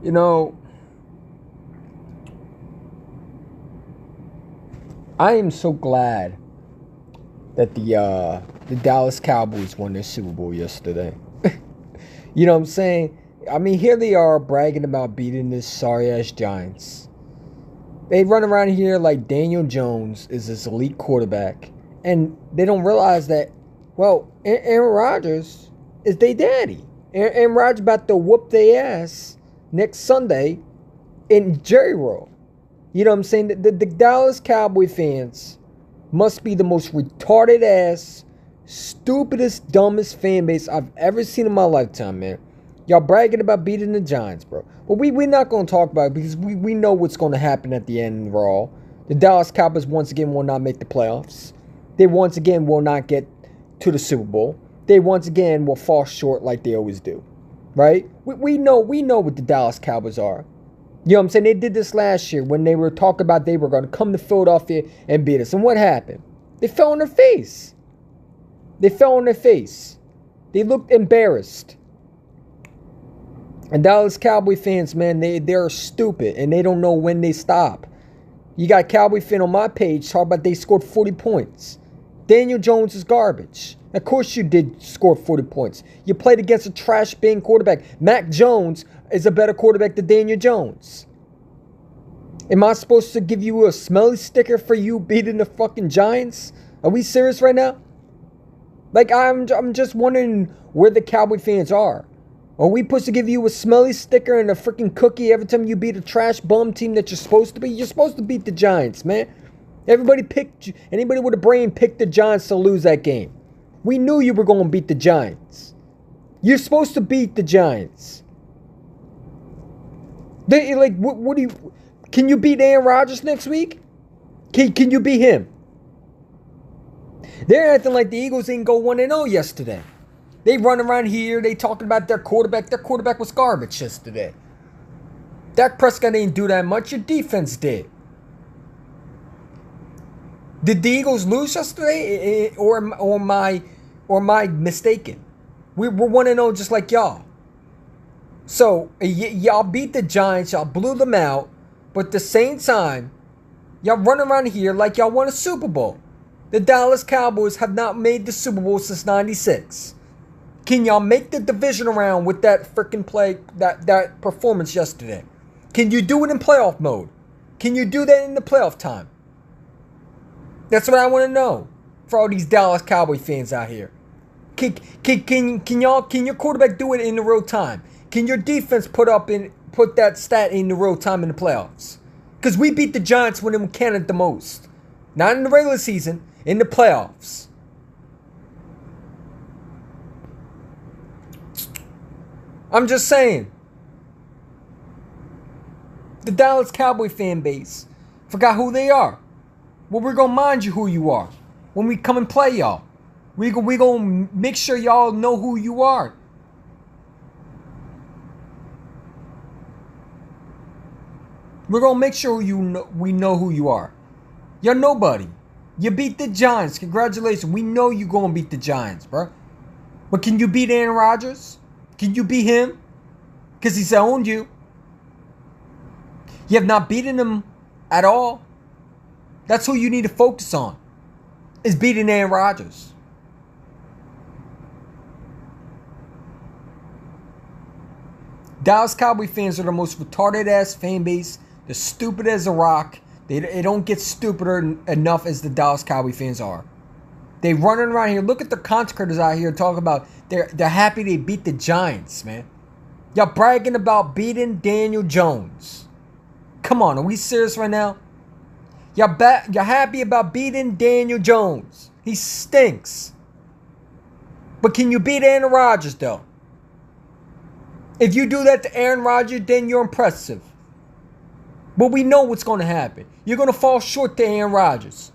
You know, I am so glad that the Dallas Cowboys won their Super Bowl yesterday. You know what I'm saying? I mean, here they are bragging about beating this sorry ass Giants. They run around here like Daniel Jones is this elite quarterback, and they don't realize that, well, Aaron Rodgers is their daddy. Aaron Rodgers about to whoop their ass next Sunday in Jerry World. You know what I'm saying? The Dallas Cowboy fans must be the most retarded ass, stupidest, dumbest fan base I've ever seen in my lifetime, man. Y'all bragging about beating the Giants, bro. But we're not going to talk about it because we know what's going to happen at the end of Raw. The Dallas Cowboys once again will not make the playoffs. They once again will not get to the Super Bowl. They once again will fall short like they always do. Right? We know what the Dallas Cowboys are. You know what I'm saying? They did this last year when they were talking about they were going to come to Philadelphia and beat us. And what happened? They fell on their face. They fell on their face. They looked embarrassed. And Dallas Cowboy fans, man, they're stupid and they don't know when they stop. You got Cowboy fan on my page talking about they scored 40 points. Daniel Jones is garbage. Of course you did score 40 points. You played against a trash bin quarterback. Mac Jones is a better quarterback than Daniel Jones. Am I supposed to give you a smelly sticker for you beating the fucking Giants? Are we serious right now? Like, I'm just wondering where the Cowboy fans are. Are we supposed to give you a smelly sticker and a freaking cookie every time you beat a trash bum team that you're supposed to beat? You're supposed to beat the Giants, man. Anybody with a brain picked the Giants to lose that game. We knew you were going to beat the Giants. You're supposed to beat the Giants. What do you... Can you beat Aaron Rodgers next week? Can you beat him? They're acting like the Eagles didn't go 1-0 yesterday. They run around here, they talking about their quarterback. Their quarterback was garbage yesterday. Dak Prescott didn't do that much. Your defense did. Did the Eagles lose yesterday? Or am I mistaken? We're 1-0 just like y'all. So, y'all beat the Giants. Y'all blew them out. But at the same time, y'all run around here like y'all won a Super Bowl. The Dallas Cowboys have not made the Super Bowl since 96. Can y'all make the division round with that freaking play, that performance yesterday? Can you do it in playoff mode? Can you do that in the playoff time? That's what I want to know for all these Dallas Cowboy fans out here. Can your quarterback do it in the real time? Can your defense put that stat in the real time in the playoffs? Because we beat the Giants when we can at the most. Not in the regular season, in the playoffs. I'm just saying. The Dallas Cowboy fan base forgot who they are. Well, we're going to mind you who you are when we come and play y'all. We going to make sure y'all know who you are. We're going to make sure we know who you are. You're nobody. You beat the Giants. Congratulations. We know you're going to beat the Giants, bro. But can you beat Aaron Rodgers? Can you beat him? Because he's owned you. You have not beaten him at all. That's who you need to focus on. Is beating Aaron Rodgers. Dallas Cowboy fans are the most retarded ass fan base. They're stupid as a rock. They don't get stupider enough as the Dallas Cowboy fans are. They running around here. Look at the content creators out here talking about they're happy they beat the Giants, man. Y'all bragging about beating Daniel Jones. Come on, are we serious right now? Y'all happy about beating Daniel Jones. He stinks. But can you beat Aaron Rodgers, though? If you do that to Aaron Rodgers, then you're impressive. But we know what's going to happen. You're going to fall short to Aaron Rodgers.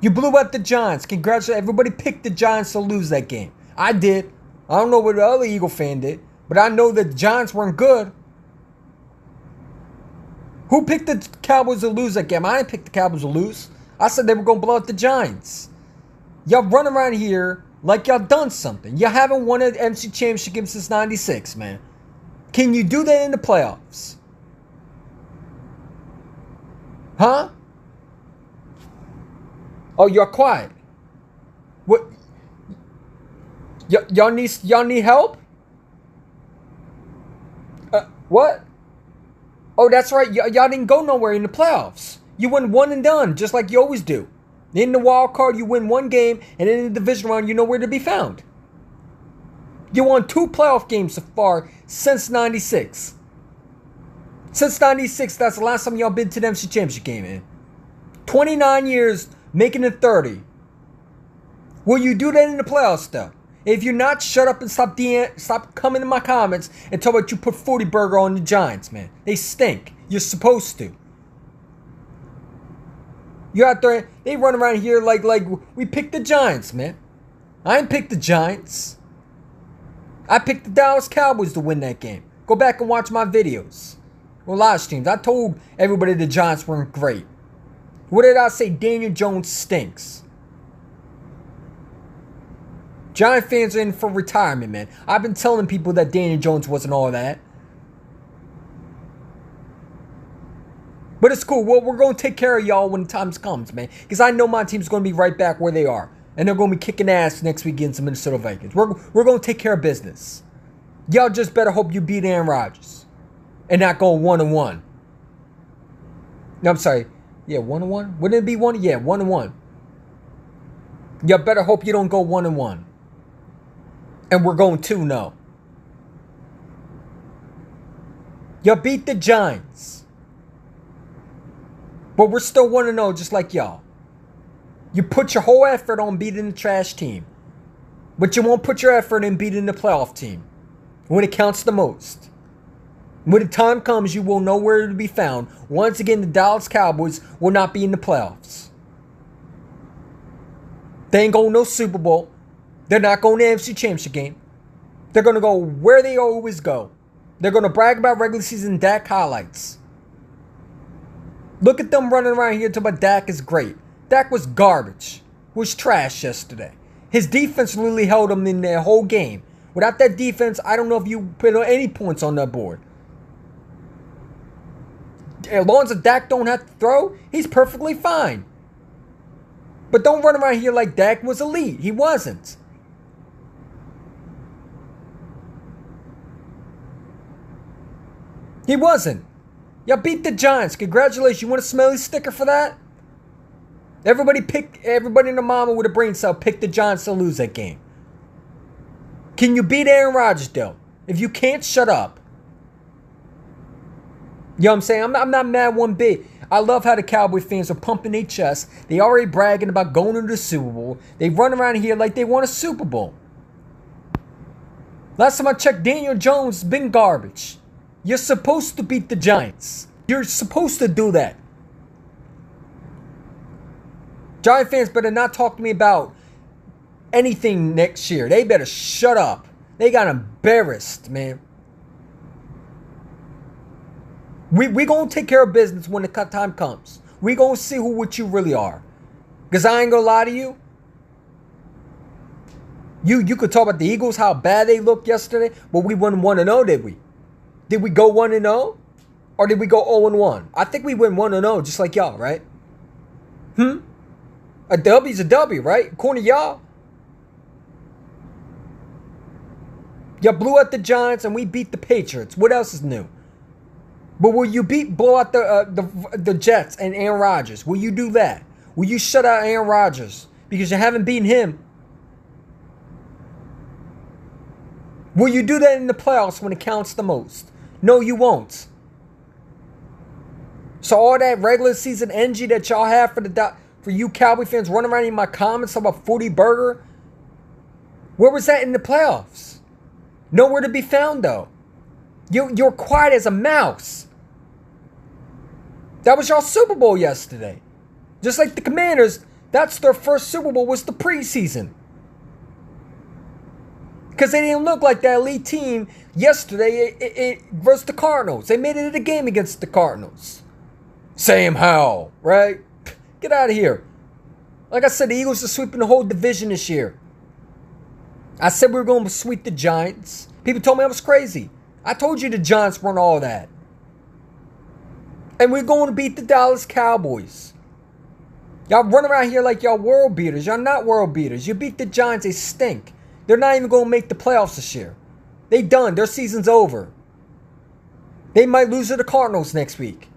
You blew out the Giants. Congratulations. Everybody picked the Giants to lose that game. I did. I don't know what the other Eagle fan did. But I know that the Giants weren't good. Who picked the Cowboys to lose that game? I didn't pick the Cowboys to lose. I said they were going to blow out the Giants. Y'all run around here Like y'all done something. You haven't won an MC Championship game since 96, man. Can you do that in the playoffs? Huh? Oh, you're quiet. What? Y'all need help? What? Oh, that's right. Y'all didn't go nowhere in the playoffs. You went one and done, just like you always do. In the wild card, you win one game, and in the division round, you know where to be found. You won 2 playoff games so far since 96. Since 96, that's the last time y'all been to the MC Championship game, man. 29 years, making it 30. Will you do that in the playoffs, though? If you're not, shut up and stop coming in my comments and tell about you put 40 burger on the Giants, man. They stink. You're supposed to. You're out there, they run around here like we picked the Giants, man. I ain't picked the Giants. I picked the Dallas Cowboys to win that game. Go back and watch my videos. Or live streams. I told everybody the Giants weren't great. What did I say? Daniel Jones stinks. Giant fans are in for retirement, man. I've been telling people that Daniel Jones wasn't all that. But it's cool. Well, we're going to take care of y'all when the time comes, man. Because I know my team's going to be right back where they are. And they're going to be kicking ass next week against the Minnesota Vikings. We're going to take care of business. Y'all just better hope you beat Aaron Rodgers. And not go 1-1. No, I'm sorry. Yeah, 1-1? Wouldn't it be 1? Yeah, 1-1. Y'all better hope you don't go 1-1. And we're going 2-0. Y'all beat the Giants. But we're still 1-0 just like y'all. You put your whole effort on beating the trash team. But you won't put your effort in beating the playoff team. When it counts the most. When the time comes, you will know where to be found. Once again, the Dallas Cowboys will not be in the playoffs. They ain't going no Super Bowl. They're not going to the NFC Championship game. They're going to go where they always go. They're going to brag about regular season Dak highlights. Look at them running around here talking about Dak is great. Dak was garbage. Was trash yesterday. His defense really held him in their whole game. Without that defense, I don't know if you put any points on that board. As long as Dak don't have to throw, he's perfectly fine. But don't run around here like Dak was elite. He wasn't. He wasn't. Y'all beat the Giants. Congratulations. You want a smelly sticker for that? Everybody in the mama with a brain cell picked the Giants to lose that game. Can you beat Aaron Rodgers, though? If you can't, shut up. You know what I'm saying? I'm not mad one bit. I love how the Cowboy fans are pumping their chest. They already bragging about going to the Super Bowl. They run around here like they won a Super Bowl. Last time I checked, Daniel Jones has been garbage. You're supposed to beat the Giants. You're supposed to do that. Giant fans better not talk to me about anything next year. They better shut up. They got embarrassed, man. We gonna take care of business when the time comes. We gonna see what you really are. Because I ain't gonna lie to you. You could talk about the Eagles, how bad they looked yesterday, but we went 1-0, did we? Did we go 1-0? Or did we go 0-1? I think we went 1-0, just like y'all, right? A W's a W, right? According to y'all. Y'all blew out the Giants and we beat the Patriots. What else is new? But will you blow out the Jets and Aaron Rodgers? Will you do that? Will you shut out Aaron Rodgers because you haven't beaten him? Will you do that in the playoffs when it counts the most? No, you won't. So all that regular season energy that y'all have for you Cowboy fans running around in my comments about 40 burger, where was that in the playoffs? Nowhere to be found though. You're quiet as a mouse. That was y'all Super Bowl yesterday. Just like the Commanders, that's their first Super Bowl was the preseason. Because they didn't look like that elite team yesterday versus the Cardinals. They made it a game against the Cardinals. Sam Howell, right? Get out of here. Like I said, the Eagles are sweeping the whole division this year. I said we were going to sweep the Giants. People told me I was crazy. I told you the Giants weren't all that. And we're going to beat the Dallas Cowboys. Y'all run around here like y'all world beaters. Y'all not world beaters. You beat the Giants, they stink. They're not even going to make the playoffs this year. They done. Their season's over. They might lose to the Cardinals next week.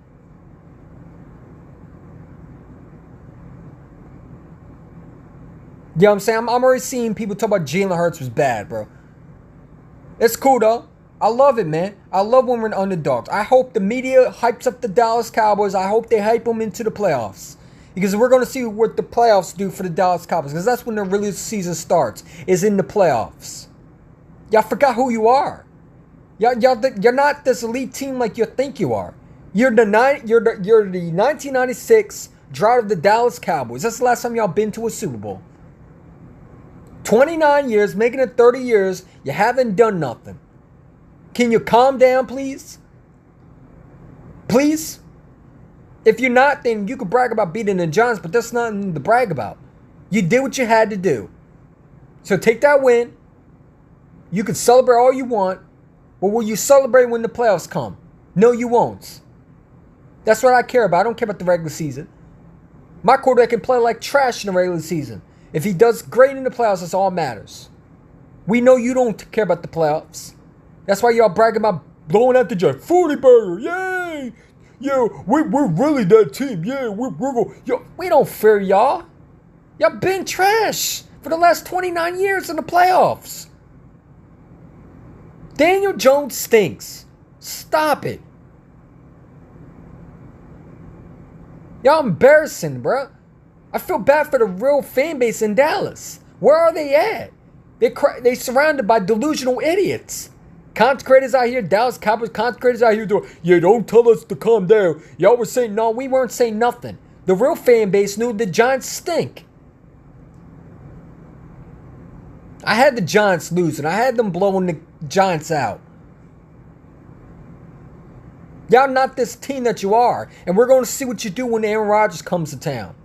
You know what I'm saying? I'm already seeing people talk about Jalen Hurts was bad, bro. It's cool, though. I love it, man. I love when we're underdogs. I hope the media hypes up the Dallas Cowboys. I hope they hype them into the playoffs. Because we're going to see what the playoffs do for the Dallas Cowboys. Because that's when the real season starts, is in the playoffs. Y'all forgot who you are. You're not this elite team like you think you are. You're the 1996 drought of the Dallas Cowboys. That's the last time y'all been to a Super Bowl. 29 years, making it 30 years, you haven't done nothing. Can you calm down, please? Please? If you're not, then you can brag about beating the Giants, but that's nothing to brag about. You did what you had to do. So take that win. You can celebrate all you want, but will you celebrate when the playoffs come? No, you won't. That's what I care about. I don't care about the regular season. My quarterback can play like trash in the regular season. If he does great in the playoffs, that's all that matters. We know you don't care about the playoffs. That's why y'all bragging about blowing out the Giants. 40 burger, yay! Yeah, we're really that team. Yeah, we're going. Yo, we don't fear y'all. Y'all been trash for the last 29 years in the playoffs. Daniel Jones stinks. Stop it. Y'all embarrassing, bro. I feel bad for the real fan base in Dallas. Where are they at? They surrounded by delusional idiots. Content creators out here, Dallas Cowboys content creators out here doing, yeah, don't tell us to calm down. Y'all were saying, no, we weren't saying nothing. The real fan base knew the Giants stink. I had the Giants losing. I had them blowing the Giants out. Y'all not this team that you are. And we're going to see what you do when Aaron Rodgers comes to town.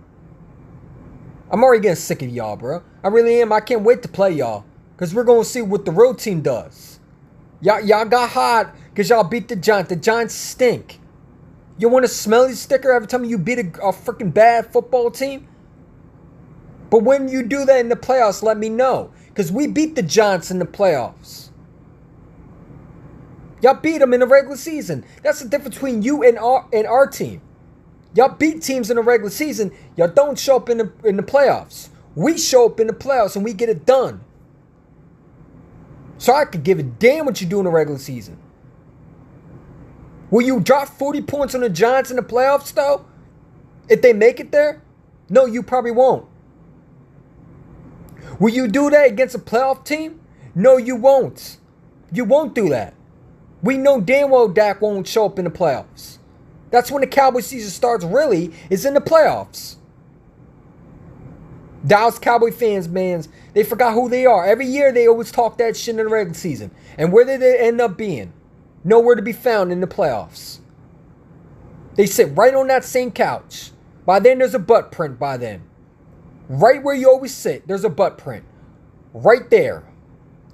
I'm already getting sick of y'all, bro. I really am. I can't wait to play y'all. Because we're going to see what the real team does. Y'all got hot because y'all beat the Giants. The Giants stink. You want a smelly sticker every time you beat a freaking bad football team? But when you do that in the playoffs, let me know. Because we beat the Giants in the playoffs. Y'all beat them in the regular season. That's the difference between you and our team. Y'all beat teams in the regular season. Y'all don't show up in the playoffs. We show up in the playoffs and we get it done. So I could give a damn what you do in the regular season. Will you drop 40 points on the Giants in the playoffs, though? If they make it there? No, you probably won't. Will you do that against a playoff team? No, you won't. You won't do that. We know damn well Dak won't show up in the playoffs. That's when the Cowboy season starts, really, is in the playoffs. Dallas Cowboy fans, man, they forgot who they are. Every year they always talk that shit in the regular season. And where did they end up being? Nowhere to be found in the playoffs. They sit right on that same couch. By then there's a butt print by then. Right where you always sit, there's a butt print. Right there.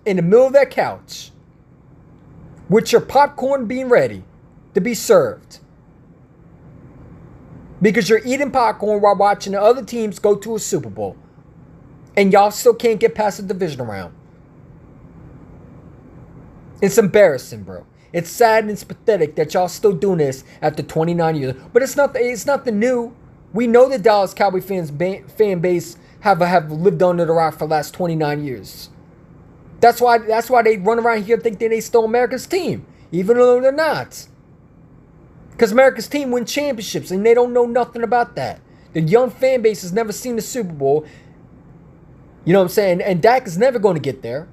In the middle of that couch. With your popcorn being ready to be served. Because you're eating popcorn while watching the other teams go to a Super Bowl. And y'all still can't get past the division round. It's embarrassing, bro. It's sad and it's pathetic that y'all still doing this after 29 years. But it's nothing new. We know the Dallas Cowboy fan base have lived under the rock for the last 29 years. That's why they run around here thinking they stole America's team. Even though they're not. Because America's team win championships and they don't know nothing about that. The young fan base has never seen the Super Bowl. You know what I'm saying? And Dak is never going to get there.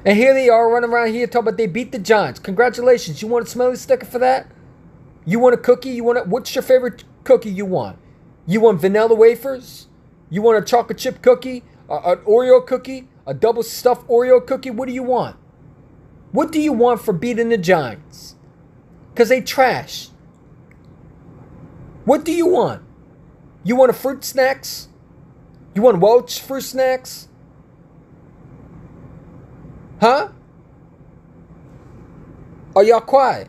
And here they are running around here talking about they beat the Giants. Congratulations. You want a smelly sticker for that? You want a cookie? What's your favorite cookie you want? You want vanilla wafers? You want a chocolate chip cookie? An Oreo cookie? A double stuffed Oreo cookie? What do you want? What do you want for beating the Giants? Because they trash. What do you want? You want a fruit snacks? You want Welch fruit snacks? Huh? Are y'all quiet?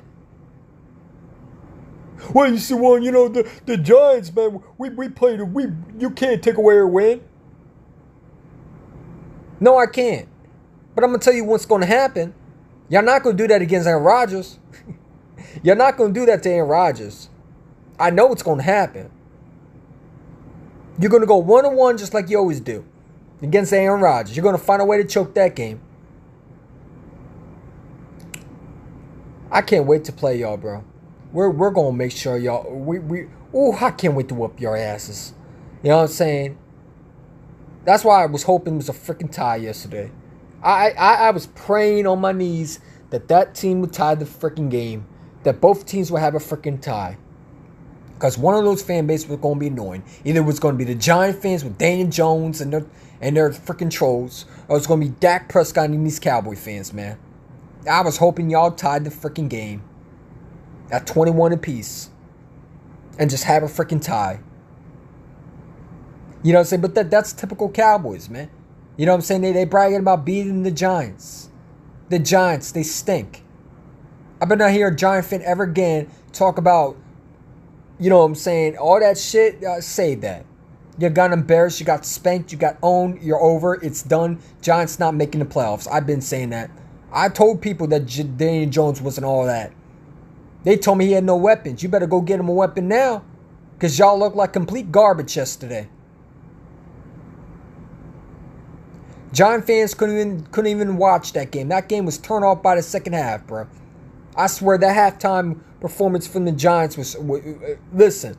Well, you see, one, the Giants, man, we played it. You can't take away a win. No, I can't. But I'm going to tell you what's going to happen. Y'all not going to do that against Aaron Rodgers. You're not going to do that to Aaron Rodgers. I know what's going to happen. You're going to go 1-1 just like you always do against Aaron Rodgers. You're going to find a way to choke that game. I can't wait to play y'all, bro. We're going to make sure y'all... I can't wait to whoop your asses. You know what I'm saying? That's why I was hoping it was a freaking tie yesterday. I was praying on my knees that team would tie the freaking game. That both teams would have a freaking tie. Because one of those fan bases was going to be annoying. Either it was going to be the Giant fans with Daniel Jones and their freaking trolls. Or it was going to be Dak Prescott and these Cowboy fans, man. I was hoping y'all tied the freaking game at 21 apiece. And just have a freaking tie. You know what I'm saying? But that's typical Cowboys, man. You know what I'm saying? They bragging about beating the Giants. The Giants, they stink. I better not hear a Giant fan ever again talk about, you know what I'm saying, all that shit. Save that. You got embarrassed. You got spanked. You got owned. You're over. It's done. Giants not making the playoffs. I've been saying that. I told people that Daniel Jones wasn't all that. They told me he had no weapons. You better go get him a weapon now. Because y'all look like complete garbage yesterday. Giant fans couldn't even watch that game. That game was turned off by the second half, bro. I swear that halftime performance from the Giants was... Listen,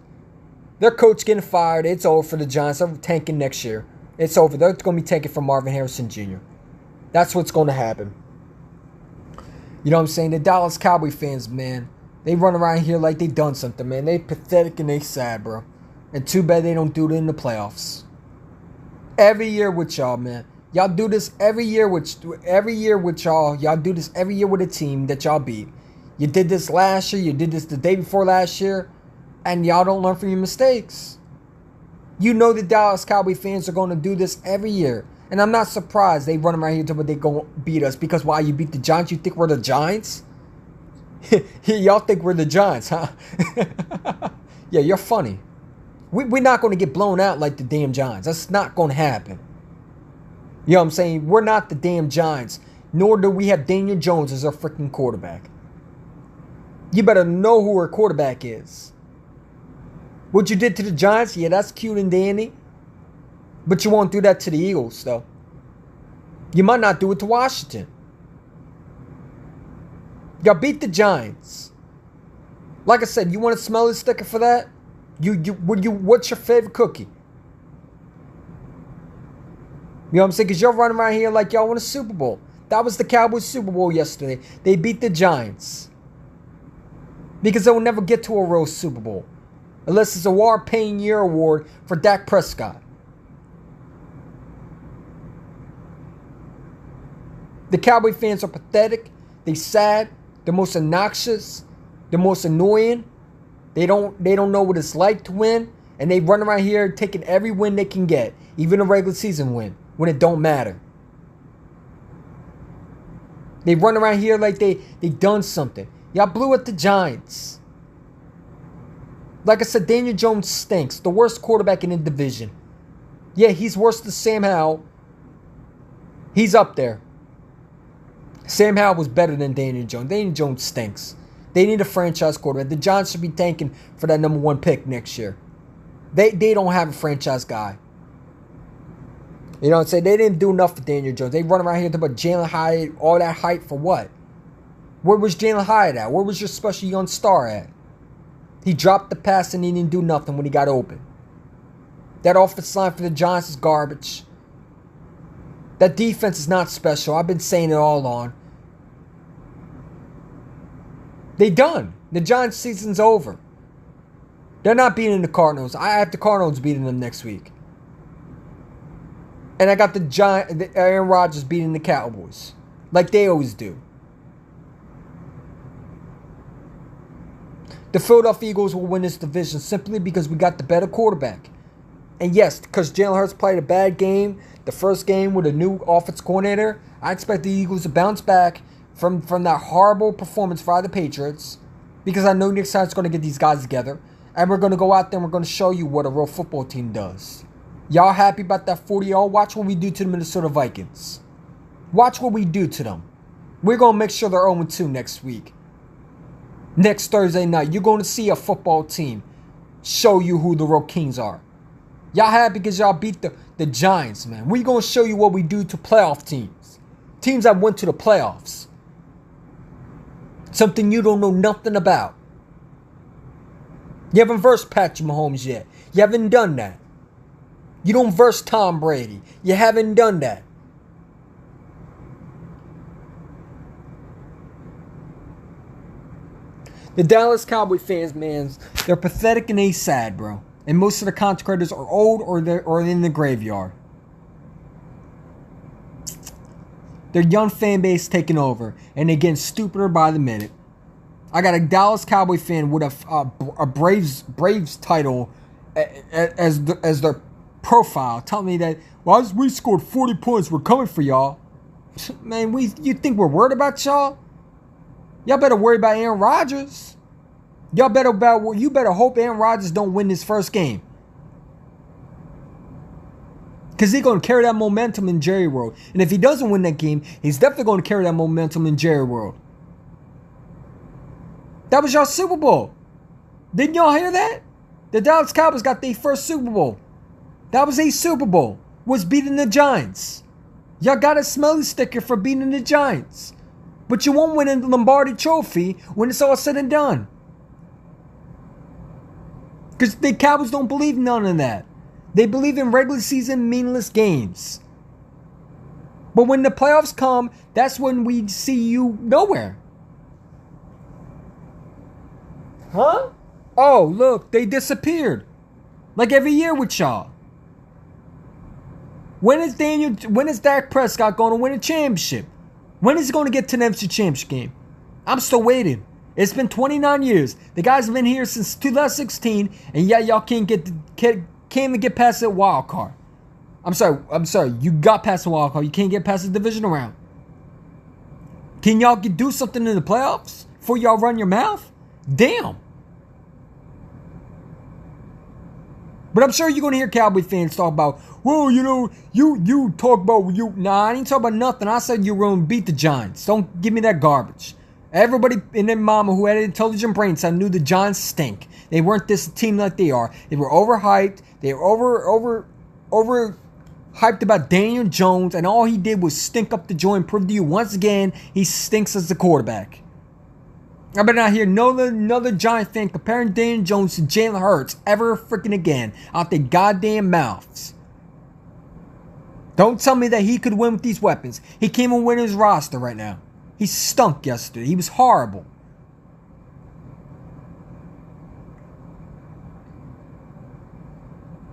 their coach getting fired. It's over for the Giants. They're tanking next year. It's over. They're going to be tanking for Marvin Harrison Jr. That's what's going to happen. You know what I'm saying? The Dallas Cowboy fans, man, they run around here like they done something, man. They pathetic and they sad, bro. And too bad they don't do it in the playoffs. Every year with y'all, man. Y'all do this every year with y'all. Y'all do this every year with a team that y'all beat. You did this last year. You did this the day before last year. And y'all don't learn from your mistakes. You know the Dallas Cowboy fans are going to do this every year. And I'm not surprised they run around here talking about they going to beat us. Because why? You beat the Giants? You think we're the Giants? Y'all think we're the Giants, huh? Yeah, you're funny. We're not going to get blown out like the damn Giants. That's not going to happen. You know what I'm saying? We're not the damn Giants. Nor do we have Daniel Jones as our freaking quarterback. You better know who our quarterback is. What you did to the Giants, yeah, that's cute and dandy. But you won't do that to the Eagles, though. You might not do it to Washington. Y'all beat the Giants. Like I said, you want to smell the sticker for that? What's your favorite cookie? You know what I'm saying? Because you're running around here like y'all won a Super Bowl. That was the Cowboys Super Bowl yesterday. They beat the Giants. Because they will never get to a real Super Bowl. Unless it's a War-Paying Year award for Dak Prescott. The Cowboy fans are pathetic. They sad. They're most obnoxious. They're most annoying. They don't know what it's like to win. And they run around here taking every win they can get. Even a regular season win. When it don't matter. They run around here like they done something. Y'all blew at the Giants. Like I said, Daniel Jones stinks. The worst quarterback in the division. Yeah, he's worse than Sam Howell. He's up there. Sam Howell was better than Daniel Jones. Daniel Jones stinks. They need a franchise quarterback. The Giants should be tanking for that number 1 pick next year. They don't have a franchise guy. You know what I'm saying? They didn't do enough for Daniel Jones. They run around here talking about Jalen Hyatt, all that hype for what? Where was Jalen Hyatt at? Where was your special young star at? He dropped the pass and he didn't do nothing when he got open. That offensive line for the Giants is garbage. That defense is not special. I've been saying it all along. They done. The Giants' season's over. They're not beating the Cardinals. I have the Cardinals beating them next week. And I got the Aaron Rodgers beating the Cowboys. Like they always do. The Philadelphia Eagles will win this division simply because we got the better quarterback. And yes, because Jalen Hurts played a bad game, the first game with a new offense coordinator. I expect the Eagles to bounce back from that horrible performance by the Patriots, because I know Nick Sirianni's going to get these guys together, and we're going to go out there and we're going to show you what a real football team does. Y'all happy about that 40-0? Watch what we do to the Minnesota Vikings. Watch what we do to them. We're going to make sure they're 0-2 next week. Next Thursday night, you're going to see a football team show you who the real kings are. Y'all happy because y'all beat the Giants, man. We're going to show you what we do to playoff teams. Teams that went to the playoffs. Something you don't know nothing about. You haven't versed Patrick Mahomes yet. You haven't done that. You don't verse Tom Brady. You haven't done that. The Dallas Cowboy fans, man, they're pathetic and they sad, bro. And most of the content creators are old or they're in the graveyard. Their young fan base taking over, and they're getting stupider by the minute. I got a Dallas Cowboy fan with a Braves title as their profile, telling me that, well, we scored 40 points, we're coming for y'all. Man, you think we're worried about y'all? Y'all better worry about Aaron Rodgers. You better hope Aaron Rodgers don't win his first game. Because he's going to carry that momentum in Jerry World. And if he doesn't win that game, he's definitely going to carry that momentum in Jerry World. That was y'all Super Bowl. Didn't y'all hear that? The Dallas Cowboys got their first Super Bowl. That was a Super Bowl. Was beating the Giants. Y'all got a smelly sticker for beating the Giants. But you won't win the Lombardi Trophy when it's all said and done. Because the Cowboys don't believe none of that. They believe in regular season meaningless games. But when the playoffs come, that's when we see you nowhere. Huh? Oh, look, they disappeared. Like every year with y'all. When is Dak Prescott going to win a championship? When is he going to get to the NFC Championship game? I'm still waiting. It's been 29 years. The guys have been here since 2016, and yeah, y'all can't even get past that wild card. I'm sorry. You got past the wild card. You can't get past the divisional round. Can y'all do something in the playoffs before y'all run your mouth? Damn. But I'm sure you're going to hear Cowboy fans talk about, well, you talk about you. Nah, I didn't talk about nothing. I said you were going to beat the Giants. Don't give me that garbage. Everybody in their mama who had an intelligent brain said knew the Giants stink. They weren't this team like they are. They were overhyped. They were over hyped about Daniel Jones, and all he did was stink up the joint and prove to you once again he stinks as the quarterback. I better not hear another Giant fan comparing Daniel Jones to Jalen Hurts ever freaking again out their goddamn mouths. Don't tell me that he could win with these weapons. He can't even win his roster right now. He stunk yesterday. He was horrible.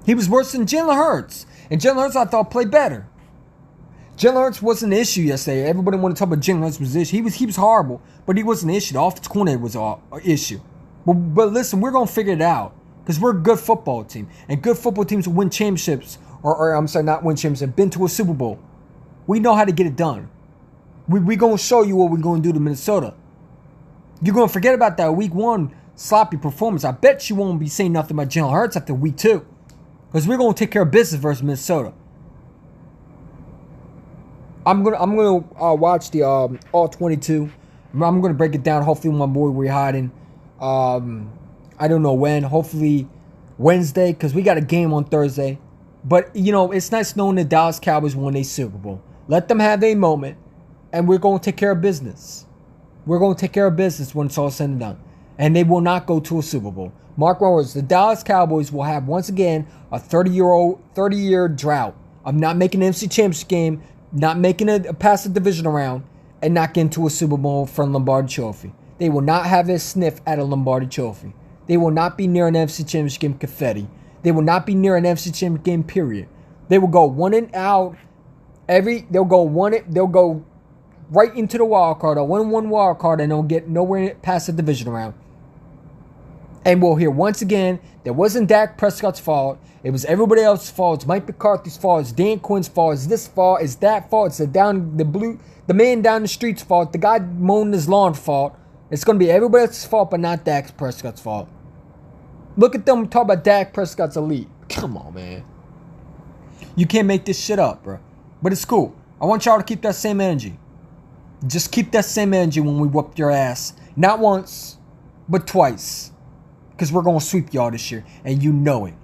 He was worse than Jalen Hurts. And Jalen Hurts, I thought, played better. Jalen Hurts wasn't an issue yesterday. Everybody wanted to talk about Jalen Hurts' position. He was horrible, but he wasn't an issue. The offensive coordinator was an issue. But listen, we're going to figure it out because we're a good football team. And good football teams will win championships. Or I'm sorry, not win championships. Been to a Super Bowl. We know how to get it done. We're going to show you what we're going to do to Minnesota. You're going to forget about that week 1 sloppy performance. I bet you won't be saying nothing about Jalen Hurts after week 2. Because we're going to take care of business versus Minnesota. I'm gonna watch the all 22. I'm gonna break it down. Hopefully, my boy we're hiding. I don't know when. Hopefully Wednesday, because we got a game on Thursday. But it's nice knowing the Dallas Cowboys won a Super Bowl. Let them have a moment, and we're gonna take care of business. We're gonna take care of business when it's all said and done, and they will not go to a Super Bowl. Mark my words. The Dallas Cowboys will have once again a 30-year drought of not making an NFC Championship game. Not making it past the divisional round, and not getting to a Super Bowl from Lombardi Trophy. They will not have a sniff at a Lombardi Trophy. They will not be near an NFC Championship game confetti. They will not be near an NFC Championship game period. They will go one and out. They'll go right into the wild card, a 1-1 wild card, and they'll get nowhere past the divisional round. And we'll hear once again, that wasn't Dak Prescott's fault. It was everybody else's fault. It's Mike McCarthy's fault. It's Dan Quinn's fault. It's this fault. It's that fault. It's the man down the street's fault. The guy mowing his lawn fault. It's going to be everybody else's fault, but not Dak Prescott's fault. Look at them talk about Dak Prescott's elite. Come on, man. You can't make this shit up, bro. But it's cool. I want y'all to keep that same energy. Just keep that same energy when we whoop your ass. Not once, but twice. Because we're going to sweep y'all this year. And you know it.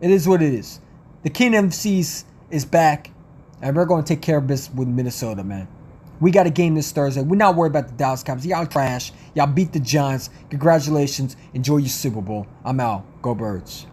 It is what it is. The King MCs is back. And we're going to take care of business with Minnesota, man. We got a game this Thursday. We're not worried about the Dallas Cowboys. Y'all trash. Y'all beat the Giants. Congratulations. Enjoy your Super Bowl. I'm out. Go Birds.